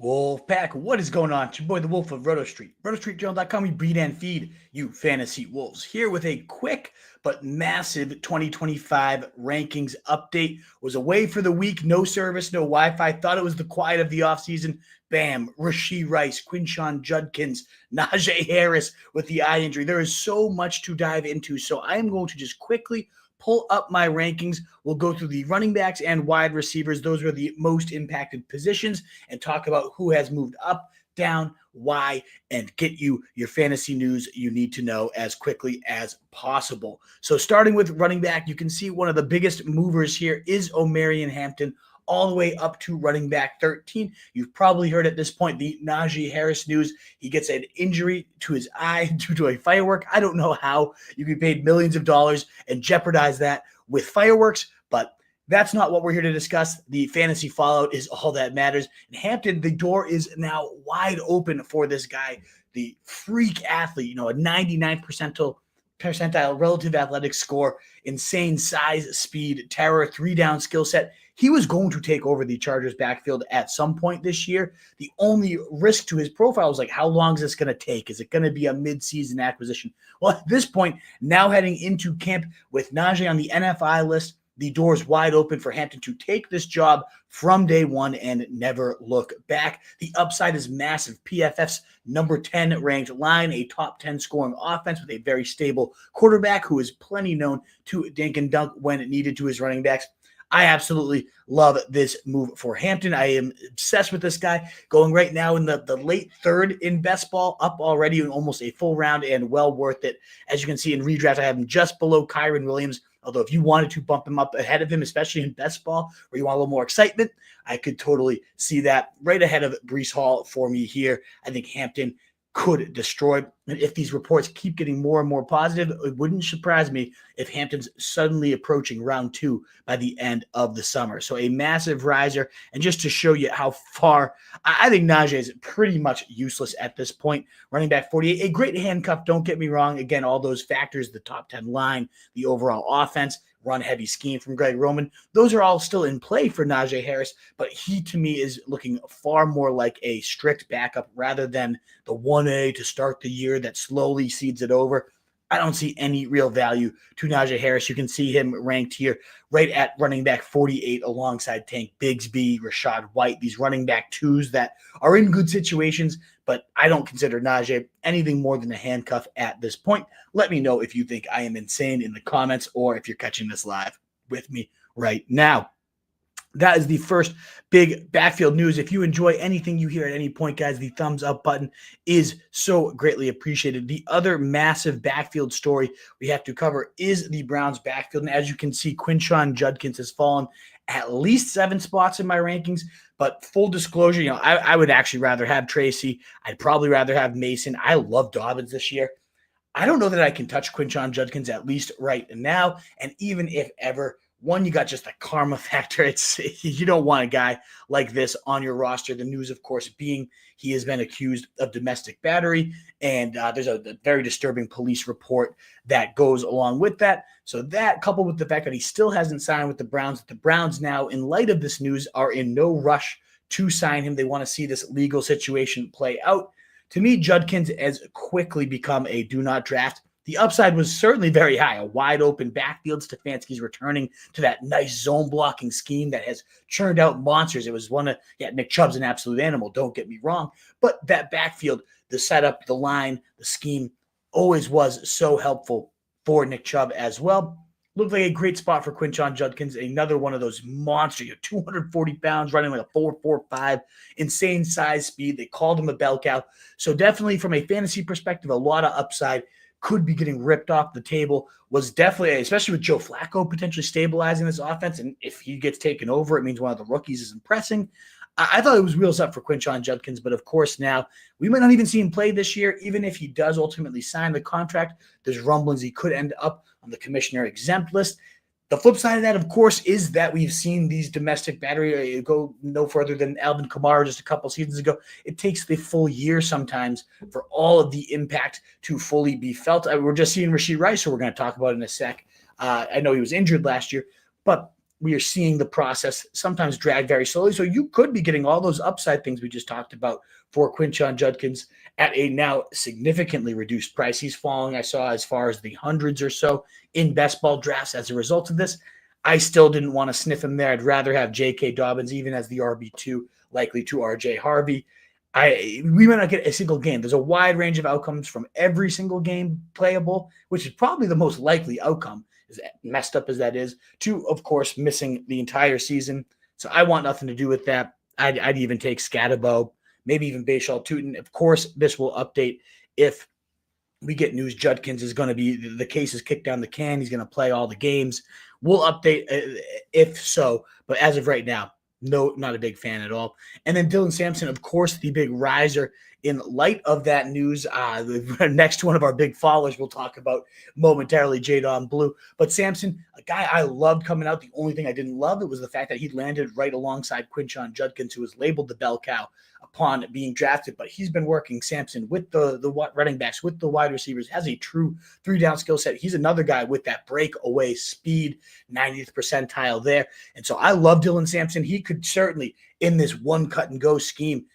Wolfpack, what is going on? It's your boy, the Wolf of Roto Street. RotoStreetJournal.com, we breed and feed you fantasy wolves. Here with a quick but massive 2025 rankings update. Was away for the week, no service, no Wi-Fi. Thought it was the quiet of the offseason. Bam, Rashee Rice, Quinshon Judkins, Najee Harris with the eye injury. There is so much to dive into, so I am going to just quickly pull up my rankings. We'll go through the running backs and wide receivers. Those are the most impacted positions, and talk about who has moved up, down, why, and get you your fantasy news you need to know as quickly as possible. So starting with running back, you can see one of the biggest movers here is Omarion Hampton, all the way up to running back 13. You've probably heard at this point the Najee Harris news. He gets an injury to his eye due to a firework. I don't know how you can be paid millions of dollars and jeopardize that with fireworks, but that's not what we're here to discuss. The fantasy fallout is all that matters. And Hampton, the door is now wide open for this guy, the freak athlete, a 99 percentile relative athletic score, insane size, speed, terror, 3-down skill set. He was going to take over the Chargers backfield at some point this year. The only risk to his profile was how long is this going to take? Is it going to be a mid-season acquisition? Well, at this point, now heading into camp with Najee on the NFI list, the door's wide open for Hampton to take this job from day one and never look back. The upside is massive. PFF's number 10 ranked line, a top 10 scoring offense with a very stable quarterback who is plenty known to dink and dunk when needed to his running backs. I absolutely love this move for Hampton. I am obsessed with this guy, going right now in the late third in best ball, up already in almost a full round, and well worth it. As you can see in redraft, I have him just below Kyren Williams. Although if you wanted to bump him up ahead of him, especially in best ball, where you want a little more excitement, I could totally see that right ahead of Breece Hall for me here. I think Hampton could destroy. And if these reports keep getting more and more positive, it wouldn't surprise me if Hampton's suddenly approaching round 2 by the end of the summer. So a massive riser. And just to show you how far, I think Najee is pretty much useless at this point. Running back 48, a great handcuff, don't get me wrong. Again, all those factors, the top 10 line, the overall offense, run-heavy scheme from Greg Roman, those are all still in play for Najee Harris, but he, to me, is looking far more like a strict backup rather than the 1A to start the year that slowly seeds it over. I don't see any real value to Najee Harris. You can see him ranked here right at running back 48 alongside Tank Bigsby, Rachaad White, these running back 2s that are in good situations, but I don't consider Najee anything more than a handcuff at this point. Let me know if you think I am insane in the comments, or if you're catching this live with me right now. That is the first big backfield news. If you enjoy anything you hear at any point, guys, the thumbs up button is so greatly appreciated. The other massive backfield story we have to cover is the Browns backfield. And as you can see, Quinshon Judkins has fallen at least 7 spots in my rankings. But full disclosure, I would actually rather have Tracy. I'd probably rather have Mason. I love Dobbins this year. I don't know that I can touch Quinshon Judkins, at least right now. And even if ever, one, you got just a karma factor. You don't want a guy like this on your roster. The news, of course, being he has been accused of domestic battery, and there's a very disturbing police report that goes along with that. So that, coupled with the fact that he still hasn't signed with the Browns now, in light of this news, are in no rush to sign him. They want to see this legal situation play out. To me, Judkins has quickly become a do not draft. The upside was certainly very high. A wide open backfield. Stefanski's returning to that nice zone blocking scheme that has churned out monsters. It was Nick Chubb's an absolute animal, don't get me wrong. But that backfield, the setup, the line, the scheme always was so helpful for Nick Chubb as well. Looked like a great spot for Quinshon Judkins, another one of those monsters, 240 pounds, running like a 4.45, insane size, speed. They called him a bell cow. So definitely from a fantasy perspective, a lot of upside. Could be getting ripped off the table. Was definitely, especially with Joe Flacco potentially stabilizing this offense, and if he gets taken over, it means one of the rookies is impressing. I thought it was wheels up for Quinshon Judkins, but of course now we might not even see him play this year. Even if he does ultimately sign the contract, there's rumblings he could end up on the commissioner exempt list. The flip side of that, of course, is that we've seen these domestic battery go no further than Alvin Kamara just a couple seasons ago. It takes the full year sometimes for all of the impact to fully be felt. We're just seeing Rashee Rice, who we're going to talk about in a sec. I know he was injured last year, but we are seeing the process sometimes drag very slowly. So you could be getting all those upside things we just talked about for Quinshon Judkins at a now significantly reduced price. He's falling, I saw, as far as the hundreds or so in best ball drafts as a result of this. I still didn't want to sniff him there. I'd rather have J.K. Dobbins even as the RB2, likely to R.J. Harvey. We might not get a single game. There's a wide range of outcomes from every single game playable, which is probably the most likely outcome, as messed up as that is, to, of course, missing the entire season. So I want nothing to do with that. I'd even take Scatterbo, maybe even Bashal Tootin. Of course, this will update if we get news Judkins is going to be, the case is kicked down the can. He's going to play all the games. We'll update if so. But as of right now, no, not a big fan at all. And then Dylan Sampson, of course, the big riser in light of that news. Next to one of our big followers we'll talk about momentarily, Jajaun Blue. But Sampson, a guy I loved coming out. The only thing I didn't love, it was the fact that he landed right alongside Quinshon Judkins, who was labeled the bell cow upon being drafted. But he's been working, Sampson, with the running backs, with the wide receivers, has a true three-down skill set. He's another guy with that breakaway speed, 90th percentile there. And so I love Dylan Sampson. He could certainly, in this one cut-and-go scheme,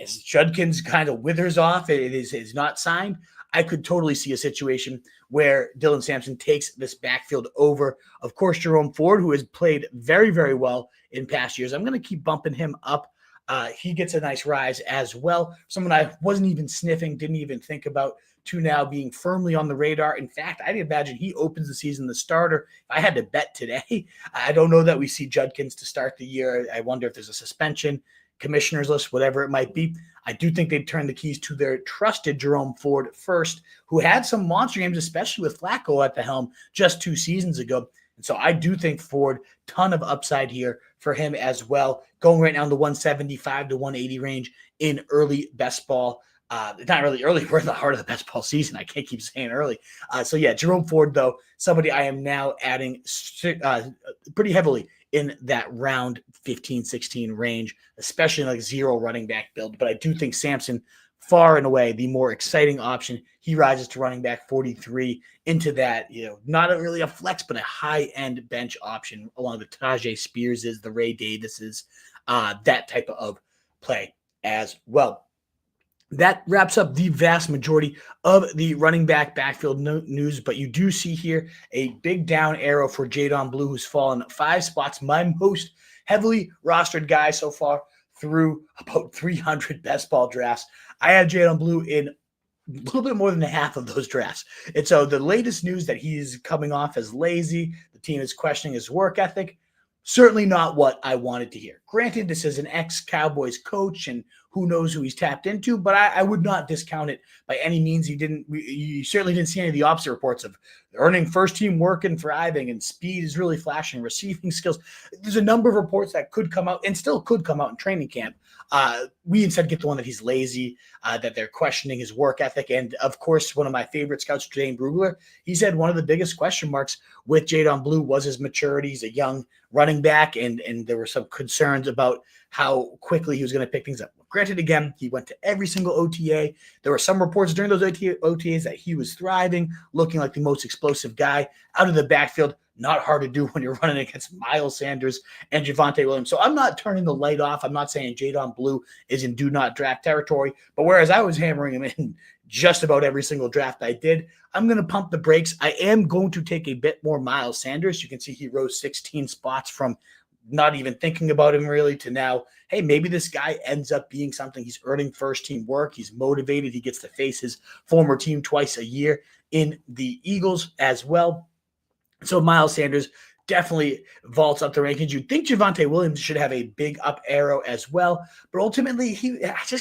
as Judkins kind of withers off, it is not signed, I could totally see a situation where Dylan Sampson takes this backfield over, of course, Jerome Ford, who has played very, very well in past years. I'm going to keep bumping him up. He gets a nice rise as well. Someone I wasn't even sniffing, didn't even think about, to now being firmly on the radar. In fact, I'd imagine he opens the season the starter. If I had to bet today, I don't know that we see Judkins to start the year. I wonder if there's a suspension, commissioner's list, whatever it might be. I do think they'd turn the keys to their trusted Jerome Ford first, who had some monster games, especially with Flacco at the helm just 2 seasons ago. And so I do think Ford, ton of upside here for him as well, going right now in the 175 to 180 range in early best ball. Not really early. We're in the heart of the best ball season. I can't keep saying early. So yeah, Jerome Ford, though, somebody I am now adding pretty heavily in that round 15, 16 range, especially in like zero running back build. But I do think Sampson, far and away, the more exciting option. He rises to running back 43 into that, not really a flex, but a high-end bench option along the Tajay Spearses, the Ray Davises, that type of play as well. That wraps up the vast majority of the running back backfield news, but you do see here a big down arrow for Jajaun Blue, who's fallen 5 spots, my most heavily rostered guy so far through about 300 best ball drafts. I had Jajaun Blue in a little bit more than half of those drafts. And so the latest news that he's coming off as lazy, the team is questioning his work ethic, certainly not what I wanted to hear. Granted, this is an ex-Cowboys coach, and who knows who he's tapped into, but I would not discount it by any means. You certainly didn't see any of the opposite reports of earning first-team work and thriving, and speed is really flashing, receiving skills. There's a number of reports that could come out and still could come out in training camp. We instead get the one that he's lazy, that they're questioning his work ethic. And, of course, one of my favorite scouts, Dane Brugler, he said one of the biggest question marks with Jajaun Blue was his maturity. He's a young running back, and there were some concerns about how quickly he was going to pick things up. Granted, again, he went to every single OTA. There were some reports during those OTAs that he was thriving, looking like the most explosive guy out of the backfield. Not hard to do when you're running against Miles Sanders and Javonte Williams. So I'm not turning the light off. I'm not saying Jajaun Blue is in do not draft territory. But whereas I was hammering him in just about every single draft I did, I'm going to pump the brakes. I am going to take a bit more Miles Sanders. You can see he rose 16 spots from not even thinking about him really to now, hey, maybe this guy ends up being something. He's earning first-team work. He's motivated. He gets to face his former team twice a year in the Eagles as well. So Miles Sanders definitely vaults up the rankings. You'd think Javonte Williams should have a big up arrow as well, but ultimately he's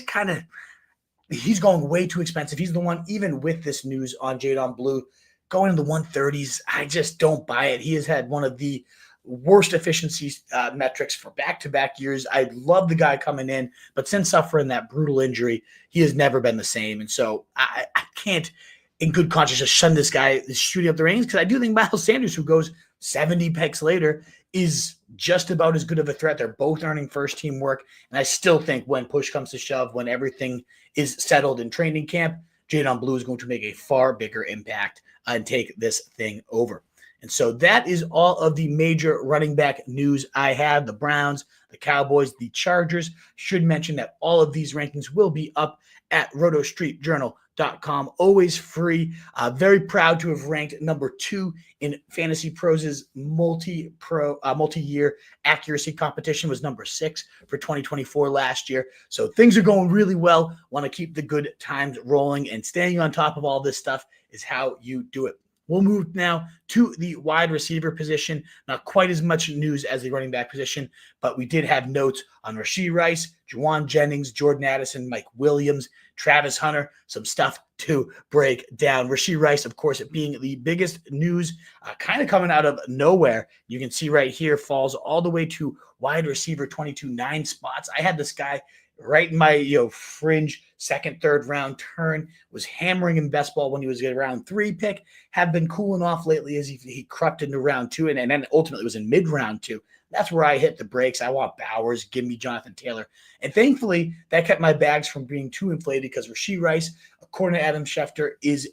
going way too expensive. He's the one, even with this news on Jajaun Blue, going in the 130s. I just don't buy it. He has had one of the worst efficiency metrics for back-to-back years. I love the guy coming in, but since suffering that brutal injury, he has never been the same. And so I can't, in good conscience, just shun this guy shooting up the ranks, because I do think Miles Sanders, who goes 70 picks later, is just about as good of a threat. They're both earning first-team work, and I still think when push comes to shove, when everything is settled in training camp, Jajaun Blue is going to make a far bigger impact and take this thing over. And so that is all of the major running back news I have. The Browns, the Cowboys, the Chargers. Should mention that all of these rankings will be up at rotostreetjournal.com. Always free. Very proud to have ranked number 2 in Fantasy Pros' multi-year accuracy competition. Was number 6 for 2024 last year. So things are going really well. Want to keep the good times rolling, and staying on top of all this stuff is how you do it. We'll move now to the wide receiver position. Not quite as much news as the running back position, but we did have notes on Rashee Rice, Jajaun Jennings, Jordan Addison, Mike Williams, Travis Hunter, some stuff to break down. Rashee Rice, of course, being the biggest news, kind of coming out of nowhere. You can see right here, falls all the way to wide receiver 22, 9 spots. I had this guy right in my fringe second, third round turn. Was hammering in best ball when he was a round 3 pick. Have been cooling off lately as he crept into round 2, and then ultimately was in mid round 2. That's where I hit the brakes. I want Bowers. Give me Jonathan Taylor. And thankfully, that kept my bags from being too inflated, because Rashee Rice, according to Adam Schefter, is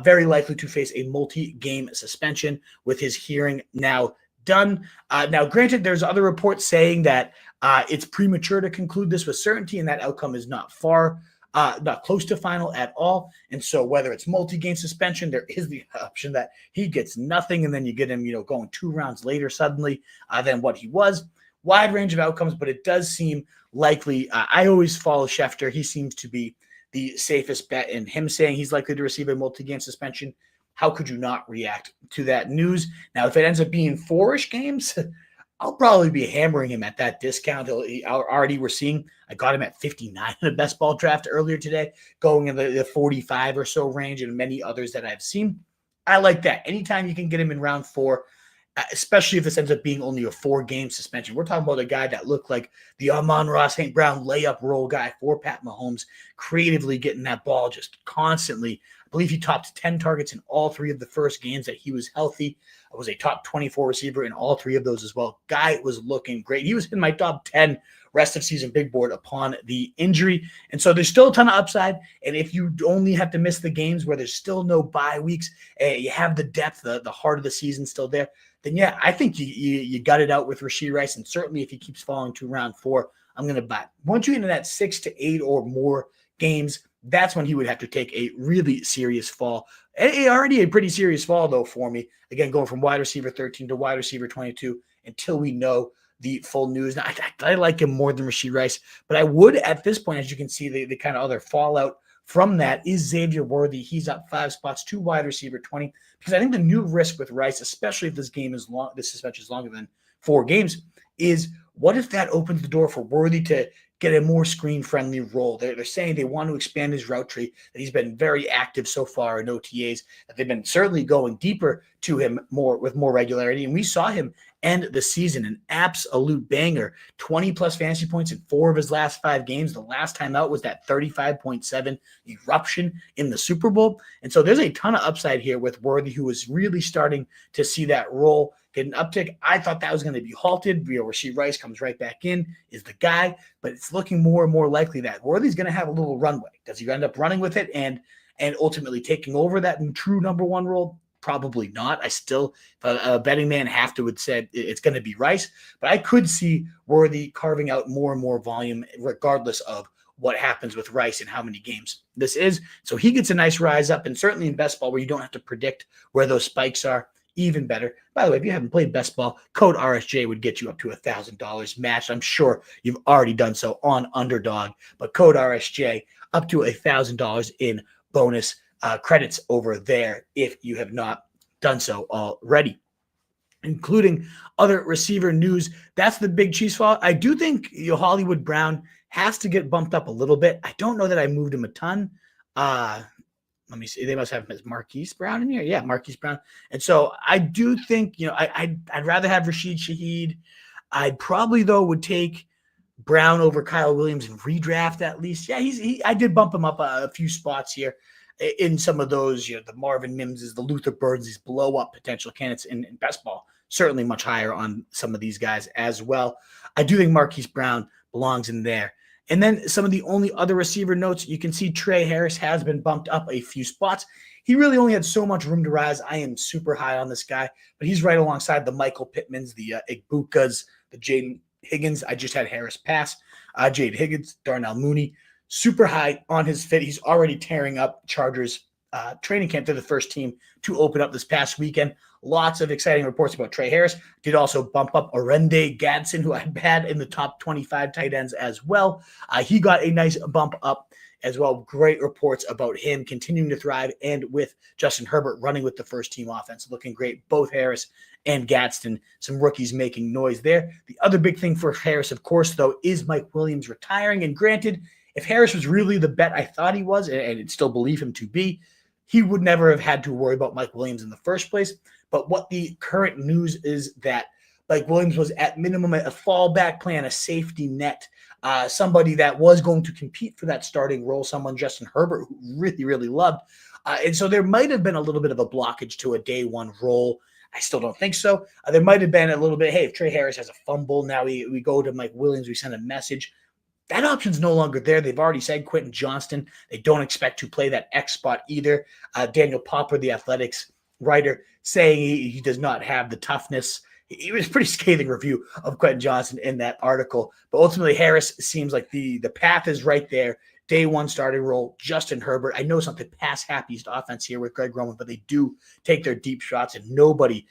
very likely to face a multi-game suspension with his hearing now done. Now, granted, there's other reports saying that it's premature to conclude this with certainty, and that outcome is not close to final at all. And so whether it's multi-game suspension, there is the option that he gets nothing, and then you get him, going 2 rounds later suddenly than what he was. Wide range of outcomes, but it does seem likely. I always follow Schefter. He seems to be the safest bet, and him saying he's likely to receive a multi-game suspension. How could you not react to that news? Now, if it ends up being 4-ish games, I'll probably be hammering him at that discount. Already we're seeing, I got him at 59 in a best ball draft earlier today, going in the 45 or so range, and many others that I've seen. I like that. Anytime you can get him in round 4, especially if this ends up being only a 4-game suspension. We're talking about a guy that looked like the Amon-Ra St. Brown layup roll guy for Pat Mahomes, creatively getting that ball just constantly. I believe he topped 10 targets in all 3 of the first games that he was healthy. Was a top 24 receiver in all 3 of those as well. Guy was looking great. He was in my top 10 rest of season big board upon the injury. And so there's still a ton of upside. And if you only have to miss the games where there's still no bye weeks, you have the depth, the heart of the season still there, then yeah, I think you got it out with Rashee Rice. And certainly if he keeps falling to round 4, I'm going to buy. Once you get into that 6 to 8 or more games, that's when he would have to take a really serious fall. Already a pretty serious fall, though, for me. Again, going from wide receiver 13 to wide receiver 22 until we know the full news. Now, I like him more than Rashee Rice, but I would, at this point, as you can see, the kind of other fallout from that is Xavier Worthy. He's up 5 spots to wide receiver 20, because I think the new risk with Rice, especially if this suspension is longer than 4 games, is what if that opens the door for Worthy to get a more screen-friendly role? They're saying they want to expand his route tree, that he's been very active so far in OTAs, that they've been certainly going deeper to him with more regularity. And we saw him end the season an absolute banger, 20-plus fantasy points in 4 of his last 5 games. The last time out was that 35.7 eruption in the Super Bowl. And so there's a ton of upside here with Worthy, who is really starting to see that role get an uptick. I thought that was going to be halted. Rashee Rice comes right back in, is the guy, but it's looking more and more likely that Worthy's going to have a little runway. Does he end up running with it and ultimately taking over that true number 1 role? Probably not. I still, a betting man, would say it's going to be Rice, but I could see Worthy carving out more and more volume regardless of what happens with Rice and how many games this is. So he gets a nice rise up, and certainly in best ball where you don't have to predict where those spikes are, even better. By the way, if you haven't played best ball, code RSJ would get you up to $1,000 matched. I'm sure you've already done so on Underdog, but code RSJ up to $1,000 in bonus credits over there if you have not done so already, including other receiver news. That's the big cheese fall. I do think Hollywood Brown has to get bumped up a little bit. I don't know that I moved him a ton. Let me see. They must have him as Marquise Brown in here. Yeah, Marquise Brown. And so I do think, I'd rather have Rashid Shaheed. I'd probably, though, would take Brown over Kyle Williams in redraft at least. Yeah, I did bump him up a few spots here in some of those, the Marvin Mimses, the Luther Birds, these blow-up potential candidates in best ball. Certainly much higher on some of these guys as well. I do think Marquise Brown belongs in there. And then some of the only other receiver notes, you can see Tre Harris has been bumped up a few spots. He really only had so much room to rise. I am super high on this guy, but he's right alongside the Michael Pittmans, the Igbukas, the Jaden Higgins. I just had Harris pass. Jade Higgins, Darnell Mooney, super high on his fit. He's already tearing up Chargers training camp to the first team to open up this past weekend. Lots of exciting reports about Tre Harris. Did also bump up Orendae Gadsden, who I had in the top 25 tight ends as well. He got a nice bump up as well. Great reports about him continuing to thrive, and with Justin Herbert running with the first team offense, looking great. Both Harris and Gadsden, some rookies making noise there. The other big thing for Harris, of course, though, is Mike Williams retiring. And granted, if Harris was really the bet I thought he was, and I'd still believe him to be, he would never have had to worry about Mike Williams in the first place. But what the current news is that Mike Williams was at minimum a fallback plan, a safety net, somebody that was going to compete for that starting role, someone Justin Herbert who really, really loved. And so there might have been a little bit of a blockage to a day one role. I still don't think so. There might have been a little bit, hey, if Tre Harris has a fumble, now we go to Mike Williams, we send a message. That option's no longer there. They've already said Quinton Johnston. They don't expect to play that X spot either. Daniel Popper, the Athletics writer, saying he does not have the toughness. It was a pretty scathing review of Quinton Johnston in that article. But ultimately, Harris seems like the path is right there. Day one starting role, Justin Herbert. I know it's not the pass-happiest offense here with Greg Roman, but they do take their deep shots, and nobody,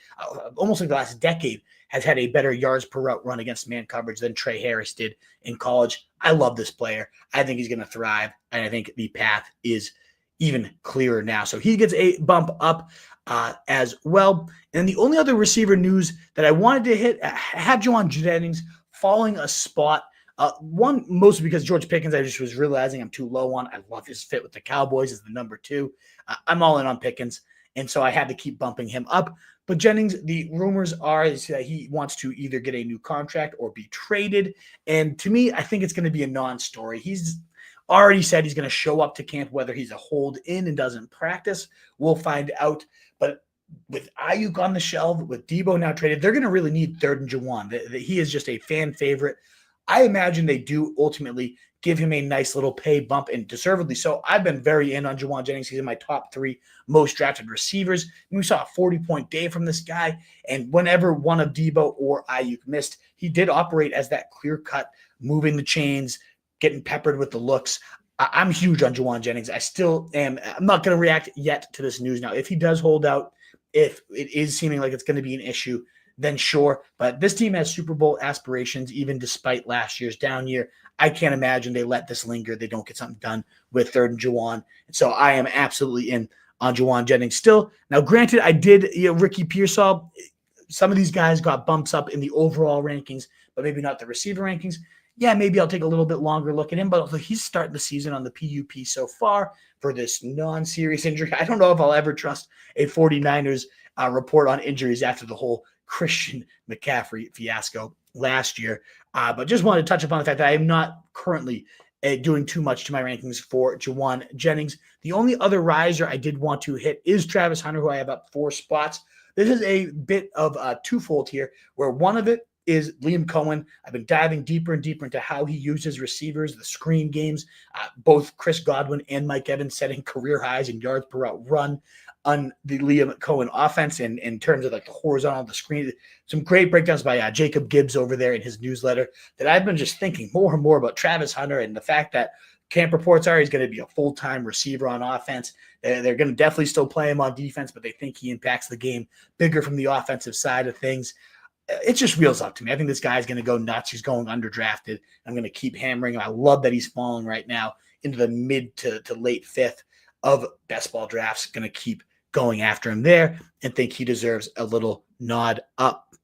almost like the last decade, has had a better yards per route run against man coverage than Tre Harris did in college. I love this player. I think he's going to thrive, and I think the path is even clearer now. So he gets a bump up as well. And the only other receiver news that I wanted to hit, I had Jajaun Jennings falling a spot. One, mostly because George Pickens, I just was realizing I'm too low on. I love his fit with the Cowboys as the number 2. I'm all in on Pickens, and so I had to keep bumping him up. But Jennings, the rumors are that he wants to either get a new contract or be traded. And to me, I think it's going to be a non-story. He's already said he's going to show up to camp, whether he's a hold in and doesn't practice. We'll find out. But with Ayuk on the shelf, with Debo now traded, they're going to really need third and Jawan. He is just a fan favorite. I imagine they do ultimately give him a nice little pay bump, and deservedly so. I've been very in on Jajaun Jennings. He's in my top 3 most drafted receivers. And we saw a 40-point day from this guy, and whenever one of Debo or Ayuk missed, he did operate as that clear-cut, moving the chains, getting peppered with the looks. I'm huge on Jajaun Jennings. I still am. I'm not going to react yet to this news now. If he does hold out, if it is seeming like it's going to be an issue, then sure. But this team has Super Bowl aspirations, even despite last year's down year. I can't imagine they let this linger. They don't get something done with third and Jawan. And so I am absolutely in on Jajaun Jennings still. Now, granted, I did, Ricky Pearsall. Some of these guys got bumps up in the overall rankings, but maybe not the receiver rankings. Yeah, maybe I'll take a little bit longer look at him, but he's starting the season on the PUP so far for this non-serious injury. I don't know if I'll ever trust a 49ers report on injuries after the whole Christian McCaffrey fiasco last year. But just wanted to touch upon the fact that I am not currently doing too much to my rankings for Jajaun Jennings. The only other riser I did want to hit is Travis Hunter, who I have up 4 spots. This is a bit of a twofold here, where one of it is Liam Cohen. I've been diving deeper and deeper into how he uses receivers, the screen games, both Chris Godwin and Mike Evans setting career highs in yards per route run on the Liam Cohen offense in terms of like the horizontal, the screen. Some great breakdowns by Jacob Gibbs over there in his newsletter that I've been just thinking more and more about Travis Hunter and the fact that camp reports are he's going to be a full-time receiver on offense. They're going to definitely still play him on defense, but they think he impacts the game bigger from the offensive side of things. It just wheels up to me. I think this guy's going to go nuts. He's going underdrafted. I'm going to keep hammering him. I love that he's falling right now into the mid to late 5th of best ball drafts. Going to keep going after him there and think he deserves a little nod up.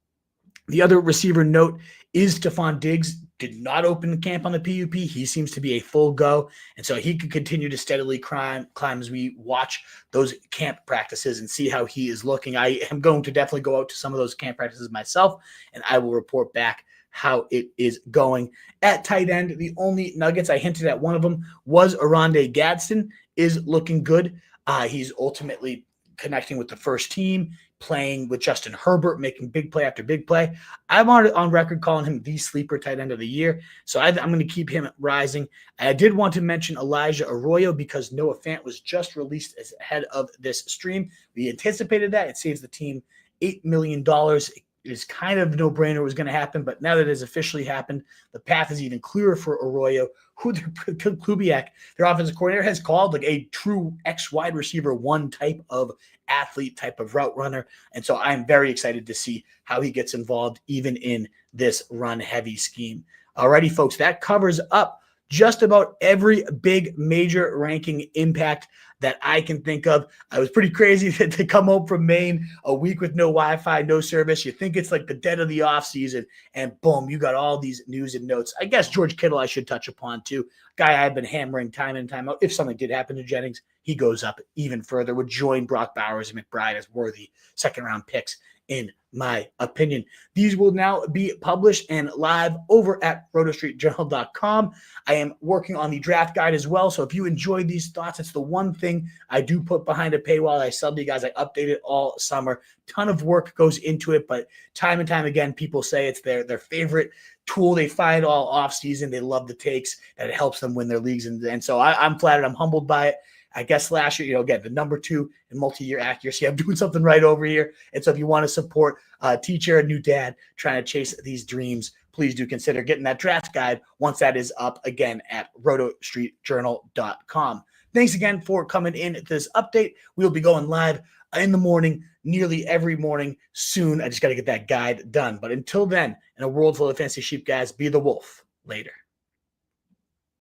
The other receiver note is Stephon Diggs did not open the camp on the PUP. He seems to be a full go, and so he could continue to steadily climb as we watch those camp practices and see how he is looking. I am going to definitely go out to some of those camp practices myself, and I will report back how it is going. At tight end, the only nuggets, I hinted at one of them, was Orendae Gadsden is looking good. He's ultimately connecting with the first team, playing with Justin Herbert, making big play after big play. I'm on record calling him the sleeper tight end of the year. So I'm going to keep him rising. I did want to mention Elijah Arroyo because Noah Fant was just released as head of this stream. We anticipated that. It saves the team $8 million. It is kind of no brainer was going to happen, but now that it has officially happened, the path is even clearer for Arroyo, who Kubiak, their offensive coordinator, has called like a true X wide receiver one type of athlete, type of route runner. And so I'm very excited to see how he gets involved even in this run heavy scheme. Alrighty, folks, that covers up just about every big major ranking impact that I can think of. I was pretty crazy to come home from Maine a week with no Wi-Fi, no service. You think it's like the dead of the off season, and boom, you got all these news and notes. I guess George Kittle I should touch upon too. Guy I've been hammering time and time out. If something did happen to Jennings, he goes up even further, would join Brock Bowers and McBride as worthy second-round picks, in my opinion. These will now be published and live over at rotostreetjournal.com. I am working on the draft guide as well, so if you enjoyed these thoughts, it's the one thing I do put behind a paywall. I sell to you guys. I update it all summer. Ton of work goes into it, but time and time again, people say it's their favorite tool they find all offseason. They love the takes, and it helps them win their leagues. And so I'm flattered. I'm humbled by it. I guess last year, again, the number 2 in multi-year accuracy. I'm doing something right over here. And so if you want to support a teacher, a new dad trying to chase these dreams, please do consider getting that draft guide once that is up again at rotostreetjournal.com. Thanks again for coming in to this update. We'll be going live in the morning, nearly every morning soon. I just got to get that guide done. But until then, in a world full of fancy sheep, guys, be the wolf. Later.